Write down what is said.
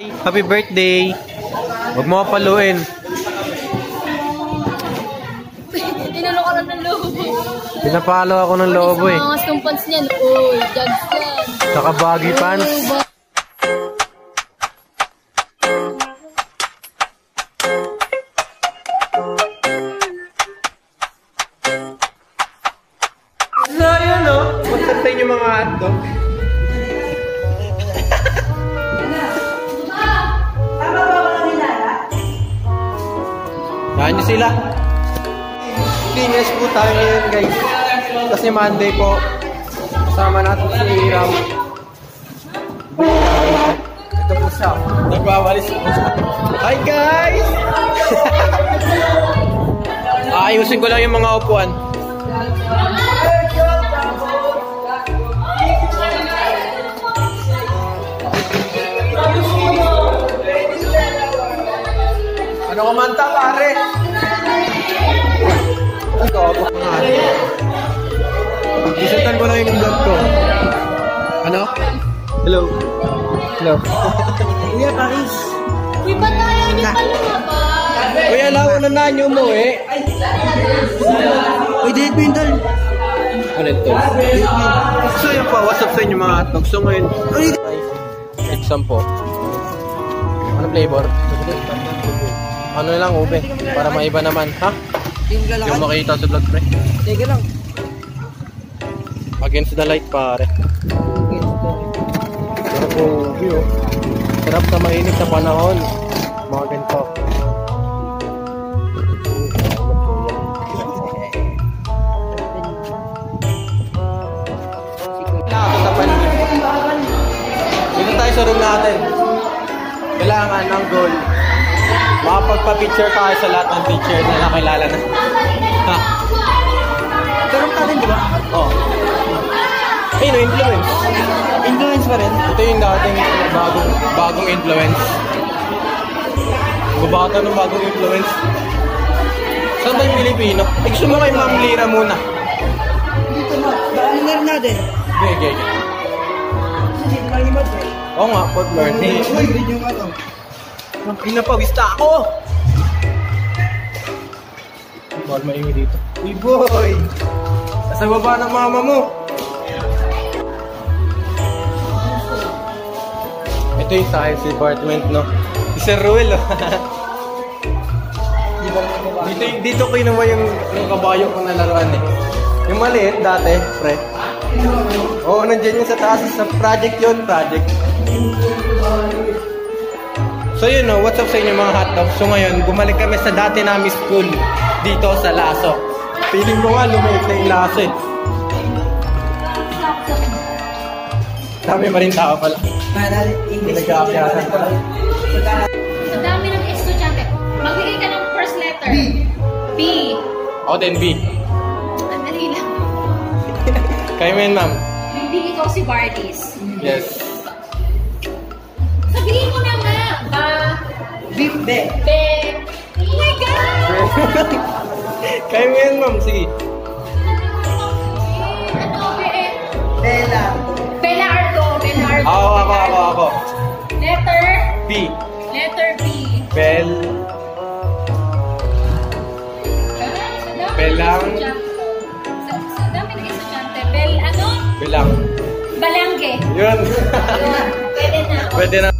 Happy birthday! Huwag mo paluin. Inano ka lang ng lobo. Pinapalo ako ng lobo eh. Sa mga pants niyan. Uy, jugs yan. Saka baggy pants. So yun o. What's up sa inyo mga hotdog? Saan nyo sila? Cleaners po tayo ngayon guys. Kasi Monday po. Kasama natin si Hiram. Ito po siya. Nagwawalis po siya. Hi guys! Ayusin ko lang yung mga upuan. Ano kumanta pare? Ito, abok mga ano. Isitan ko lang yung vlog ko. Ano? Hello? Hello? Kuya, Paris. Uy, ba't ayaw niyo pa lumabas? Kuya, launa na nyo mo eh. Uy, date mo yun, tol. Ano ito? So yun po, what's up sa inyo mga hotdog? So ngayon, exam po. Ano flavor? Ano lang, ube. Para maiba naman, ha? Yung makita sa vlog, pre. Teka lang. Against the light, pare. Sarap po, ube, oh. Sarap sa mainit sa panahon. Mga ganito. Dito tayo sa room natin. Kailangan ng goal. Makapagpa-picture tayo sa lahat ng picture na nakilala na. Ha? Karoon ka rin, di ba? Oo. Eh, no, influence. Influence pa rin. Ito yung dating bagong influence. Bubata ng bagong influence. Saan ba yung Pilipino? Eh, gusto mo kay Ma'am Lira muna. Dito na. Daan na rin natin. Okay. Hindi ko malimot eh. Oo nga, Fort Lauderdale. Uy, video nga to. Pinapawista ako! Bawal maingay dito. Uy, boy! Nasa baba ng mama mo. Ito yung science department, no? Si Sir Ruel, oh. Dito ko naman yung kabayo ko na laruan, eh. Yung maliit dati, pre. Oo, nandiyan yung sa taas. Sa project yun, project. So yun, no? What's up sa inyo mga hotdog? So ngayon, bumalik kami sa dati namin school dito sa Laso. Feeling ko nga, lumiit na yung Laso, eh. Dami pa rin tao pala. Nag-aakyatan pala. Sa dami ng estudyante, magbigay ka ng first letter. B. Ako din, B. Andali lang. Kayo mo yun, ma'am? Hindi ikaw si Bardis. Yes. Sabihin mo na nga. Beef de. Be. Oh my God! Kayo mo yan, ma'am. Sige. Ano, Be? Bella. Bella Arco. Bella Arco. Ako. Letter? B. Letter B. Bel. Belang. Sa dami ng estudyante. Bel ano? Belang. Balangge. Yun. Yun. Pwede na. Pwede na.